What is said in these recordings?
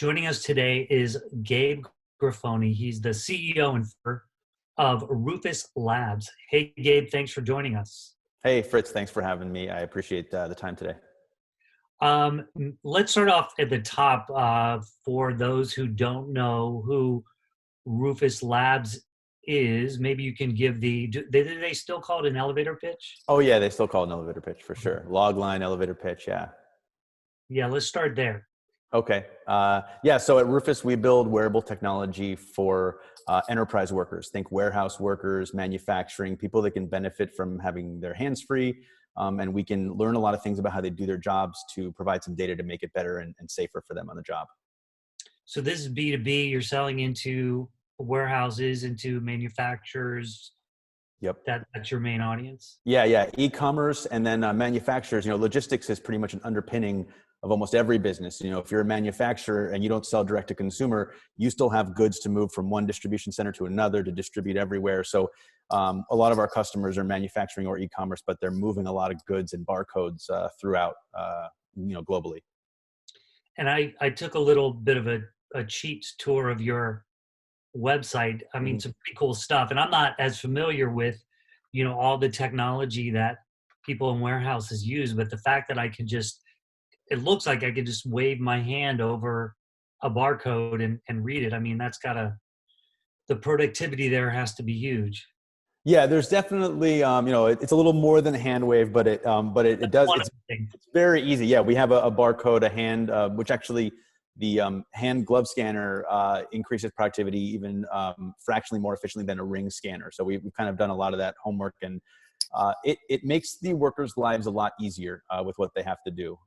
Joining us today is Gabe Grifoni. He's the CEO and founder of Rufus Labs. Hey, Gabe, thanks for joining us. Hey, Fritz, thanks for having me. I appreciate the time today. Let's start off at the top. For those who don't know who Rufus Labs is, maybe you can give do they still call it an elevator pitch? Oh yeah, they still call it an elevator pitch for sure. Log line, elevator pitch, yeah. Yeah, let's start there. Okay. Yeah, so at Rufus, we build wearable technology for enterprise workers. Think warehouse workers, manufacturing, people that can benefit from having their hands free. And we can learn a lot of things about how they do their jobs to provide some data to make it better and safer for them on the job. So this is B2B. You're selling into warehouses, into manufacturers. Yep. That's your main audience? Yeah. E-commerce and then manufacturers. Logistics is pretty much an underpinning of almost every business. If you're a manufacturer and you don't sell direct to consumer, you still have goods to move from one distribution center to another to distribute everywhere. So a lot of our customers are manufacturing or e-commerce, but they're moving a lot of goods and barcodes throughout, globally. And I took a little bit of a cheat tour of your website. I mean, some pretty cool stuff. And I'm not as familiar with, all the technology that people in warehouses use, but the fact that it looks like I could just wave my hand over a barcode and read it. I mean, the productivity there has to be huge. Yeah, there's definitely, it's a little more than a hand wave, but it's very easy. Yeah, we have a barcode, a hand, which actually the hand glove scanner increases productivity even fractionally more efficiently than a ring scanner. So we've kind of done a lot of that homework, and it makes the workers' lives a lot easier with what they have to do.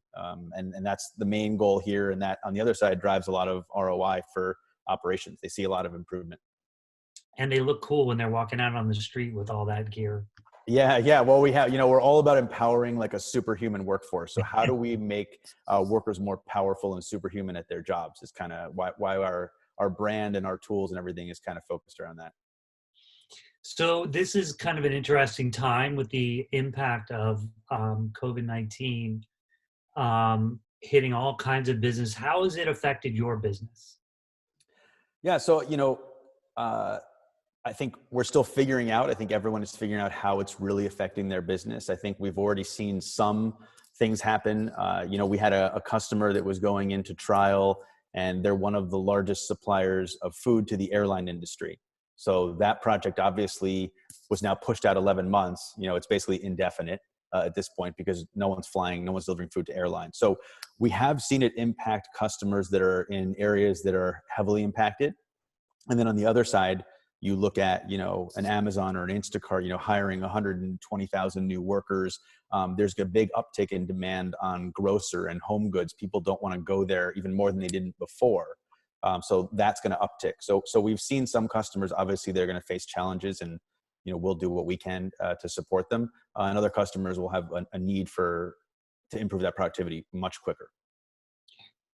And that's the main goal here. And that on the other side drives a lot of ROI for operations. They see a lot of improvement. And they look cool when they're walking out on the street with all that gear. Yeah. Well, we're all about empowering like a superhuman workforce. So how do we make workers more powerful and superhuman at their jobs is kind of why our brand and our tools and everything is kind of focused around that. So this is kind of an interesting time with the impact of COVID-19 hitting all kinds of business. How has it affected your business? Yeah. So, I think we're still figuring out. I think everyone is figuring out how it's really affecting their business. I think we've already seen some things happen. We had a customer that was going into trial, and they're one of the largest suppliers of food to the airline industry. So that project obviously was now pushed out 11 months. It's basically indefinite at this point because no one's flying, no one's delivering food to airlines. So we have seen it impact customers that are in areas that are heavily impacted. And then on the other side, you look at, an Amazon or an Instacart, hiring 120,000 new workers. There's a big uptick in demand on grocer and home goods. People don't want to go there even more than they did before. So that's going to uptick. So we've seen some customers, obviously they're going to face challenges, and, we'll do what we can to support them. And other customers will have a need to improve that productivity much quicker.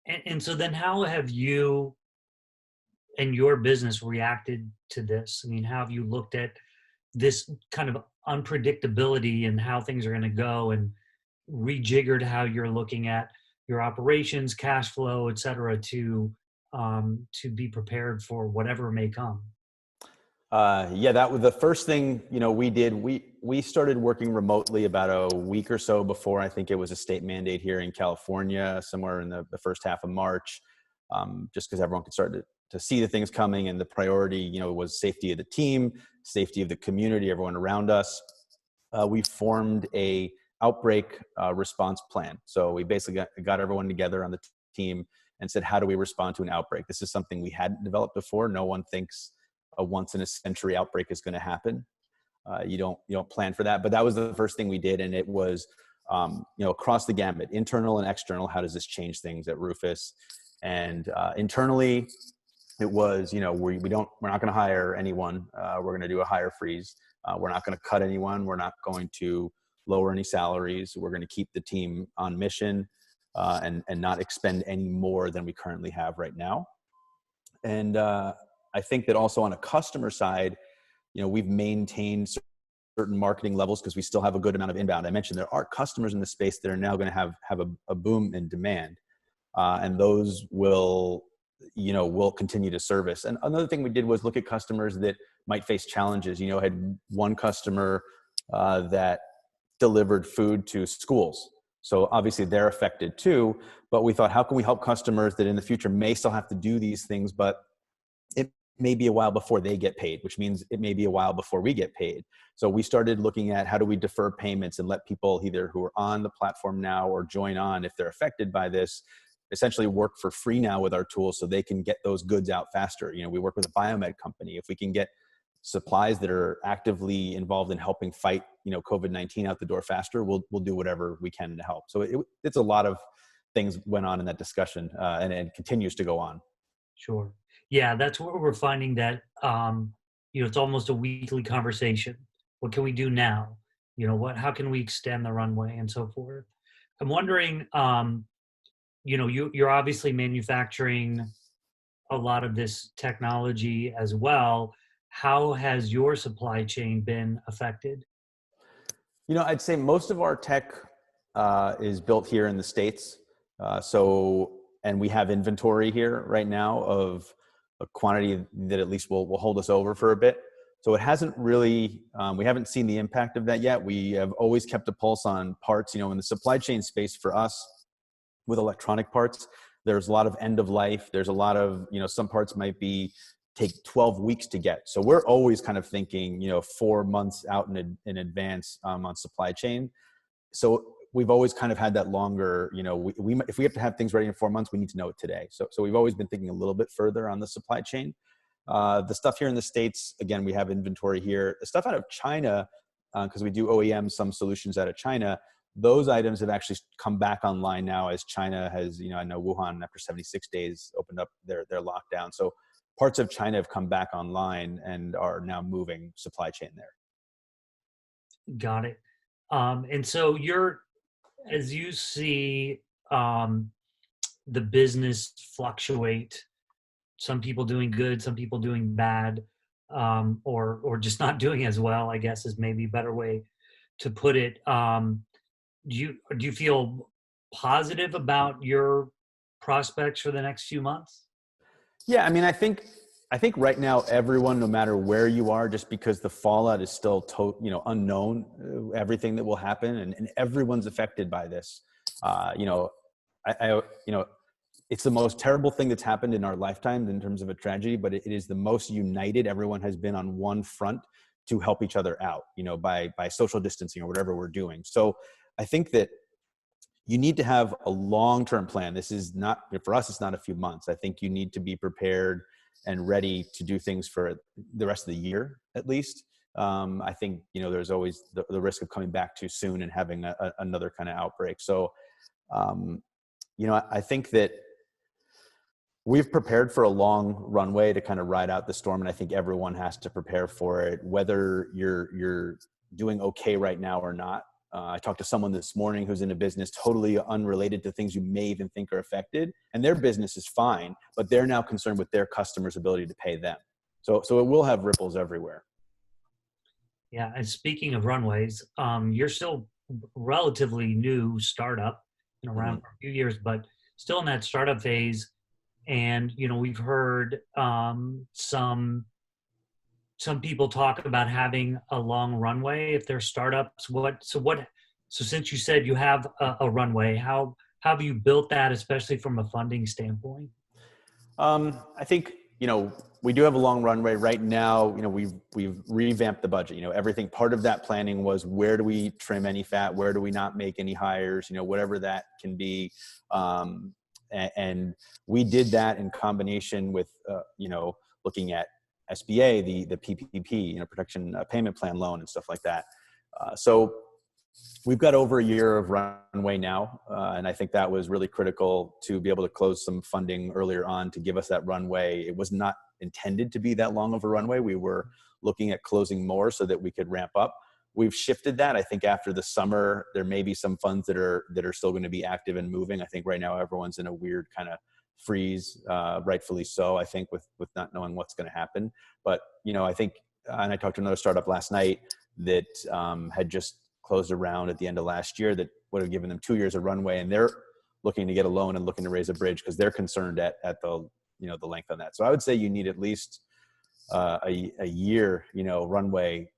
And so then how have you and your business reacted to this? I mean, how have you looked at this kind of unpredictability and how things are going to go, and rejiggered how you're looking at your operations, cash flow, et cetera, to be prepared for whatever may come? That was the first thing, we did. We started working remotely about a week or so before. I think it was a state mandate here in California, somewhere in the first half of March, just because everyone could start to see the things coming, and the priority, was safety of the team, safety of the community, everyone around us. We formed a outbreak response plan. So we basically got everyone together on the team and said, how do we respond to an outbreak? This is something we hadn't developed before. No one thinks a once in a century outbreak is going to happen. You don't plan for that, but that was the first thing we did. And it was, across the gamut, internal and external. How does this change things at Rufus? And internally, it was, we're not going to hire anyone. We're going to do a hire freeze. We're not going to cut anyone. We're not going to lower any salaries. We're going to keep the team on mission and not expend any more than we currently have right now. And I think that also on a customer side, we've maintained certain marketing levels because we still have a good amount of inbound. I mentioned there are customers in the space that are now going to have a boom in demand. And those will we'll continue to service. And another thing we did was look at customers that might face challenges. Had one customer that delivered food to schools. So obviously they're affected too, but we thought, how can we help customers that in the future may still have to do these things, but it may be a while before they get paid, which means it may be a while before we get paid. So we started looking at how do we defer payments and let people either who are on the platform now or join on if they're affected by this, essentially work for free now with our tools so they can get those goods out faster. We work with a biomed company. If we can get supplies that are actively involved in helping fight, COVID-19 out the door faster, we'll do whatever we can to help. So it's a lot of things went on in that discussion, and it continues to go on. Sure. Yeah, that's where we're finding that it's almost a weekly conversation. What can we do now? How can we extend the runway and so forth? I'm wondering, you're obviously manufacturing a lot of this technology as well. How has your supply chain been affected? I'd say most of our tech is built here in the States. And we have inventory here right now of a quantity that at least will hold us over for a bit. So it hasn't really, we haven't seen the impact of that yet. We have always kept a pulse on parts, in the supply chain space for us with electronic parts. There's a lot of end of life. There's a lot of, some parts might take 12 weeks to get. So we're always kind of thinking, 4 months out in advance on supply chain. So we've always kind of had that longer, if we have to have things ready in 4 months, we need to know it today. So we've always been thinking a little bit further on the supply chain. The stuff here in the States, again, we have inventory here. The stuff out of China, because we do OEM some solutions out of China, those items have actually come back online now as China has, I know Wuhan after 76 days opened up their lockdown. So parts of China have come back online and are now moving supply chain there. Got it. And so as you see the business fluctuate, some people doing good, some people doing bad, or just not doing as well, I guess is maybe a better way to put it. Do you feel positive about your prospects for the next few months? Yeah, I think right now everyone, no matter where you are, just because the fallout is still unknown, everything that will happen, and everyone's affected by this. It's the most terrible thing that's happened in our lifetime in terms of a tragedy, but it is the most united everyone has been on one front to help each other out, by social distancing or whatever we're doing. So I think that you need to have a long-term plan. This is not, for us, it's not a few months. I think you need to be prepared and ready to do things for the rest of the year, at least. I think, there's always the risk of coming back too soon and having another kind of outbreak. So, I think that we've prepared for a long runway to kind of ride out the storm. And I think everyone has to prepare for it, whether you're doing okay right now or not. I talked to someone this morning who's in a business totally unrelated to things you may even think are affected, and their business is fine, but they're now concerned with their customers' ability to pay them. So it will have ripples everywhere. Yeah, and speaking of runways, you're still relatively new startup, around for a few years, but still in that startup phase. And we've heard some people talk about having a long runway if they're startups. So since you said you have a runway, how have you built that, especially from a funding standpoint? I think, we do have a long runway right now. We've revamped the budget, everything. Part of that planning was, where do we trim any fat? Where do we not make any hires? whatever that can be. And we did that in combination with, looking at SBA, the PPP, production payment plan loan and stuff like that. So we've got over a year of runway now. And I think that was really critical to be able to close some funding earlier on to give us that runway. It was not intended to be that long of a runway. We were looking at closing more so that we could ramp up. We've shifted that. I think after the summer, there may be some funds that are still going to be active and moving. I think right now everyone's in a weird kind of freeze, rightfully so, I think, with not knowing what's going to happen. But, I think, and I talked to another startup last night that had just closed a round at the end of last year that would have given them 2 years of runway, and they're looking to get a loan and looking to raise a bridge because they're concerned at the the length on that. So I would say you need at least a year, runway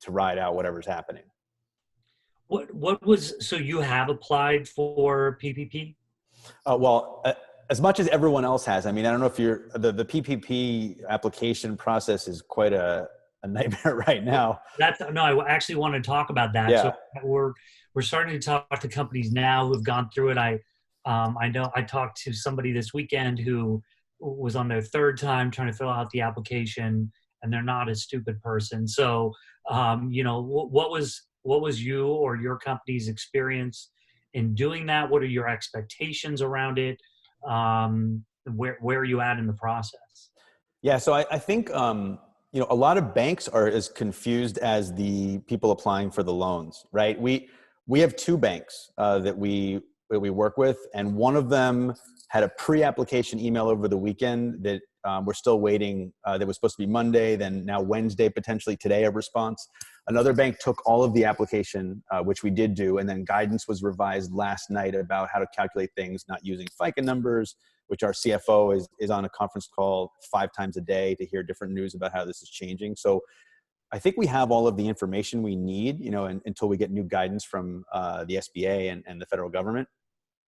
to ride out whatever's happening. So you have applied for PPP? Well, as much as everyone else has. I mean, I don't know if the PPP application process is quite a nightmare right now. No, I actually want to talk about that. Yeah. So we're starting to talk to companies now who have gone through it. I know I talked to somebody this weekend who was on their third time trying to fill out the application, and they're not a stupid person. So, what was you or your company's experience in doing that? What are your expectations around it? Where are you at in the process? Yeah, so I think a lot of banks are as confused as the people applying for the loans, right? We have two banks that we work with, and one of them had a pre-application email over the weekend that we're still waiting. That was supposed to be Monday, then now Wednesday, potentially today, a response. Another bank took all of the application, which we did do, and then guidance was revised last night about how to calculate things, not using FICA numbers, which our CFO is on a conference call 5 times a day to hear different news about how this is changing. So I think we have all of the information we need, until we get new guidance from the SBA and the federal government,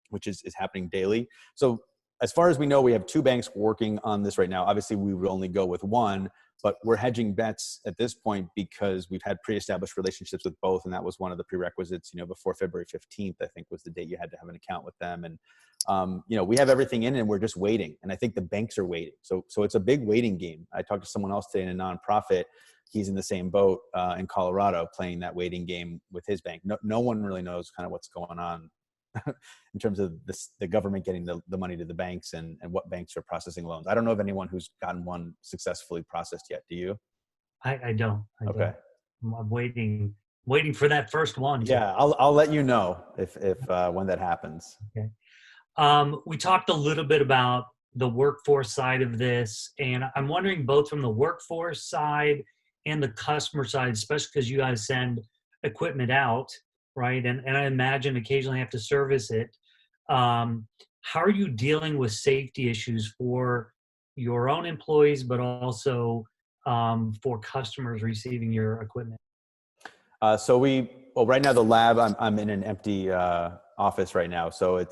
which is happening daily. So as far as we know, we have 2 banks working on this right now. Obviously, we would only go with one, but we're hedging bets at this point because we've had pre-established relationships with both, and that was one of the prerequisites. Before February 15th, I think was the date you had to have an account with them. And we have everything in, and we're just waiting. And I think the banks are waiting. So it's a big waiting game. I talked to someone else today in a nonprofit. He's in the same boat in Colorado, playing that waiting game with his bank. No one really knows kind of what's going on in terms of the government getting the money to the banks and what banks are processing loans. I don't know of anyone who's gotten one successfully processed yet. Do you? I don't. Okay. I'm waiting for that first one. Yeah, I'll let you know if when that happens. Okay. We talked a little bit about the workforce side of this, and I'm wondering both from the workforce side and the customer side, especially because you guys send equipment out, right? And I imagine occasionally have to service it. How are you dealing with safety issues for your own employees, but also for customers receiving your equipment? So right now the lab, I'm in an empty office right now, so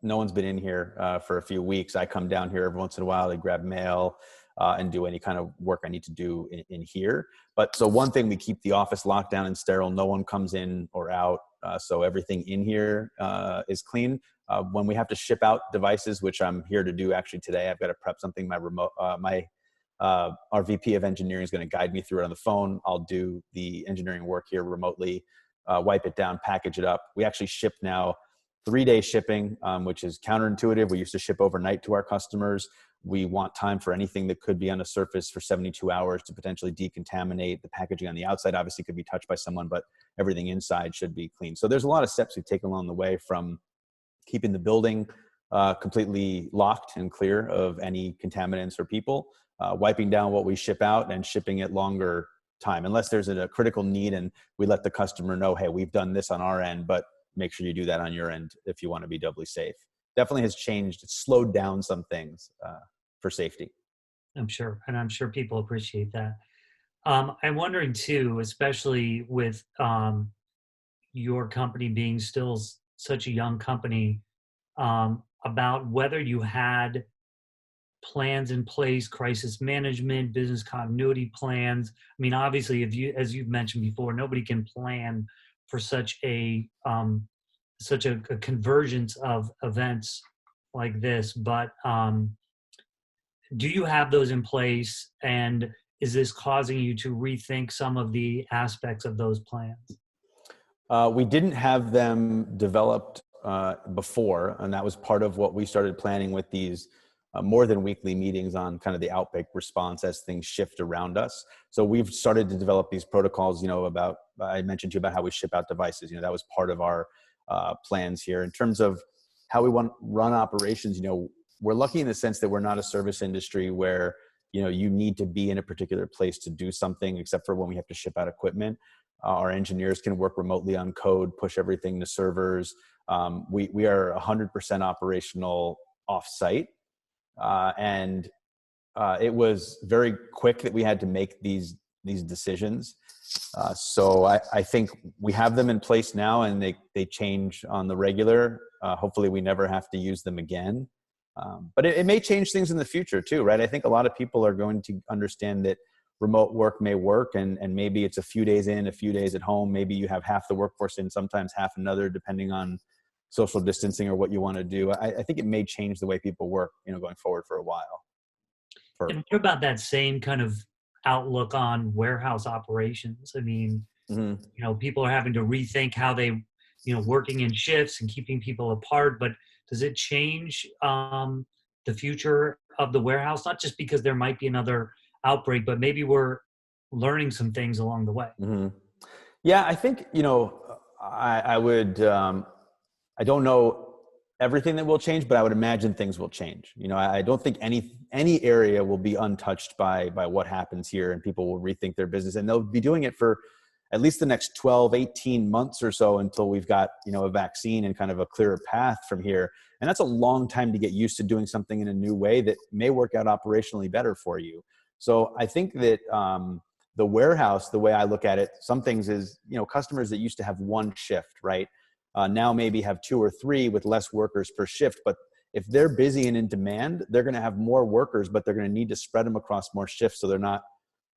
no one's been in here for a few weeks. I come down here every once in a while to grab mail and do any kind of work I need to do in here. But so one thing, we keep the office locked down and sterile. No one comes in or out. So everything in here is clean. When we have to ship out devices, which I'm here to do actually today, I've got to prep something. Our VP of engineering is going to guide me through it on the phone. I'll do the engineering work here remotely, wipe it down, package it up. We actually ship now 3-day shipping, which is counterintuitive. We used to ship overnight to our customers. We want time for anything that could be on a surface for 72 hours to potentially decontaminate. The packaging on the outside obviously could be touched by someone, but everything inside should be clean. So there's a lot of steps we've taken along the way, from keeping the building completely locked and clear of any contaminants or people, wiping down what we ship out and shipping it longer time, unless there's a critical need and we let the customer know, hey, we've done this on our end, but make sure you do that on your end if you want to be doubly safe. Definitely has changed. It's slowed down some things for safety. I'm sure, and I'm sure people appreciate that. I'm wondering too, especially with your company being still such a young company, about whether you had plans in place, crisis management, business continuity plans. I mean, obviously, as you've mentioned before, nobody can plan for such a convergence of events like this. But do you have those in place, and is this causing you to rethink some of the aspects of those plans? We didn't have them developed before, and that was part of what we started planning with these more than weekly meetings on kind of the outbreak response as things shift around us. So we've started to develop these protocols, about, I mentioned to you about how we ship out devices. That was part of our plans here. In terms of how we want to run operations, we're lucky in the sense that we're not a service industry where, you need to be in a particular place to do something, except for when we have to ship out equipment. Our engineers can work remotely on code, push everything to servers. We are 100% operational off-site. And it was very quick that we had to make these decisions. So I think we have them in place now, and they change on the regular. Hopefully we never have to use them again. But it may change things in the future too, right? I think a lot of people are going to understand that remote work may work, and maybe it's a few days in, a few days at home. Maybe you have half the workforce in, sometimes half another, depending on social distancing or what you want to do. I think it may change the way people work, going forward for a while. And what about that same kind of outlook on warehouse operations? I mean, Mhm. people are having to rethink how they, working in shifts and keeping people apart. But does it change the future of the warehouse? Not just because there might be another outbreak, but maybe we're learning some things along the way. Mhm. Yeah, I think, I would, I don't know everything that will change, but I would imagine things will change. I don't think any area will be untouched by what happens here, and people will rethink their business, and they'll be doing it for at least the next 12, 18 months or so, until we've got, a vaccine and kind of a clearer path from here. And that's a long time to get used to doing something in a new way that may work out operationally better for you. So I think that, the warehouse, the way I look at it, some things is, customers that used to have one shift, right? Now maybe have two or three with less workers per shift. But if they're busy and in demand, they're going to have more workers, but they're going to need to spread them across more shifts, so they're not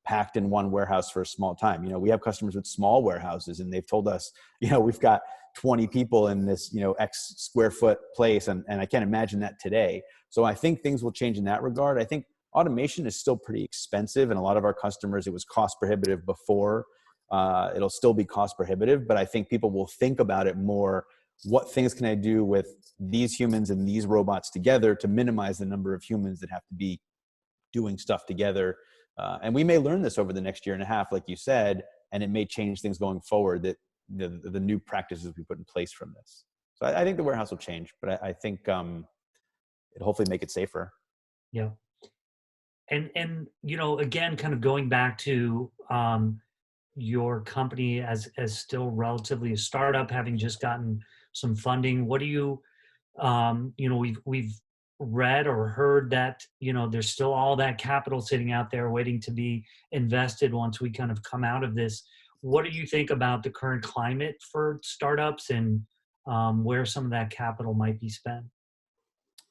packed in one warehouse for a small time. We have customers with small warehouses, and they've told us, we've got 20 people in this, X square foot place. And I can't imagine that today. So I think things will change in that regard. I think automation is still pretty expensive, and a lot of our customers, it was cost prohibitive before. It'll still be cost prohibitive, but I think people will think about it more. What things can I do with these humans and these robots together to minimize the number of humans that have to be doing stuff together? And we may learn this over the next year and a half, like you said, and it may change things going forward, that the new practices we put in place from this. So I think the warehouse will change, but I think it'll hopefully make it safer. Yeah. And again, kind of going back to your company as still relatively a startup, having just gotten some funding. What do you we've read or heard that there's still all that capital sitting out there waiting to be invested once we kind of come out of this. What do you think about the current climate for startups, and where some of that capital might be spent?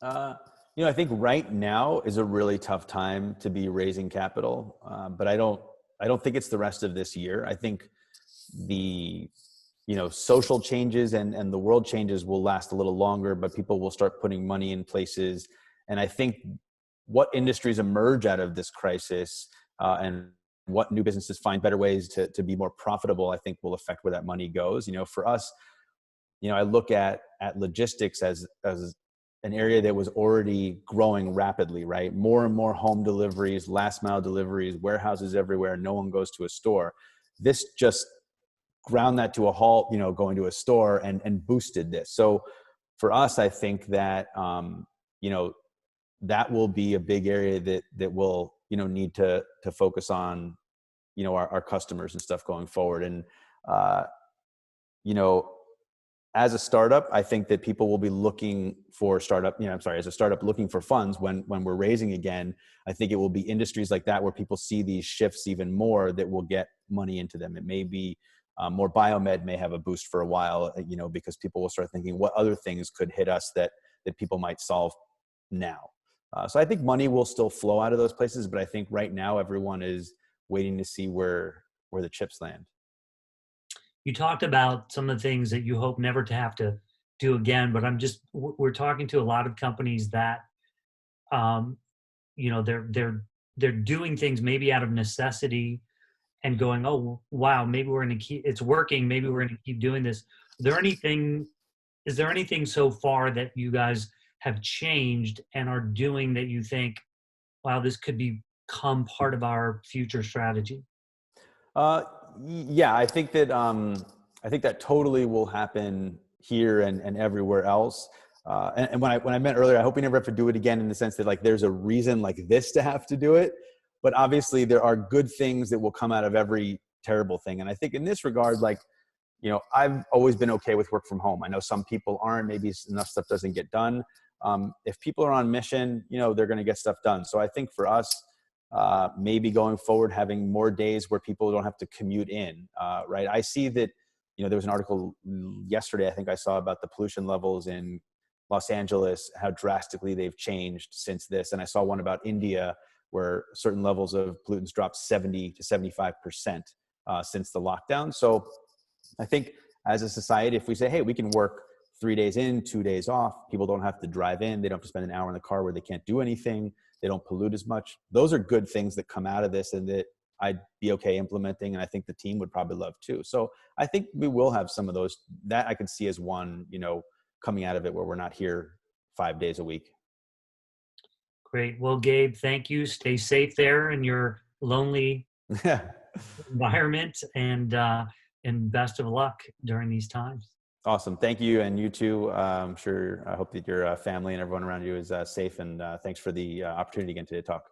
Uh, I think right now is a really tough time to be raising capital, but I don't think it's the rest of this year. I think the social changes and the world changes will last a little longer, but people will start putting money in places. And I think what industries emerge out of this crisis, and what new businesses find better ways to be more profitable, I think will affect where that money goes. For us, I look at logistics as an area that was already growing rapidly, right? More and more home deliveries, last mile deliveries, warehouses everywhere. No one goes to a store. This just ground that to a halt, going to a store, and boosted this. So for us, I think that, that will be a big area that will, need to focus on, our customers and stuff going forward. And, you know, as a startup, I think that people will be looking for as a startup looking for funds when we're raising again. I think it will be industries like that where people see these shifts even more that will get money into them. It may be more biomed may have a boost for a while, because people will start thinking what other things could hit us that people might solve now. So I think money will still flow out of those places, but I think right now everyone is waiting to see where the chips land. You talked about some of the things that you hope never to have to do again, but we're talking to a lot of companies that, um, they're doing things maybe out of necessity and going, oh, wow, maybe we're going to keep, it's working. Maybe we're going to keep doing this. Is there anything so far that you guys have changed and are doing that you think, wow, this could become part of our future strategy? Uh, yeah, I think that totally will happen here and everywhere else. And when I meant earlier, I hope we never have to do it again, in the sense that like there's a reason like this to have to do it. But obviously there are good things that will come out of every terrible thing. And I think in this regard, like, I've always been okay with work from home. I know some people aren't, maybe enough stuff doesn't get done. If people are on mission, they're going to get stuff done. So I think for us, maybe going forward, having more days where people don't have to commute in, right? I see that, there was an article yesterday, I think I saw, about the pollution levels in Los Angeles, how drastically they've changed since this. And I saw one about India, where certain levels of pollutants dropped 70 to 75% since the lockdown. So I think as a society, if we say, hey, we can work 3 days in, 2 days off, people don't have to drive in, they don't have to spend an hour in the car where they can't do anything, they don't pollute as much. Those are good things that come out of this and that I'd be okay implementing. And I think the team would probably love too. So I think we will have some of those that I can see as one, coming out of it where we're not here 5 days a week. Great. Well, Gabe, thank you. Stay safe there in your lonely environment, and best of luck during these times. Awesome. Thank you. And you too. I hope that your family and everyone around you is safe. And thanks for the opportunity again today to talk.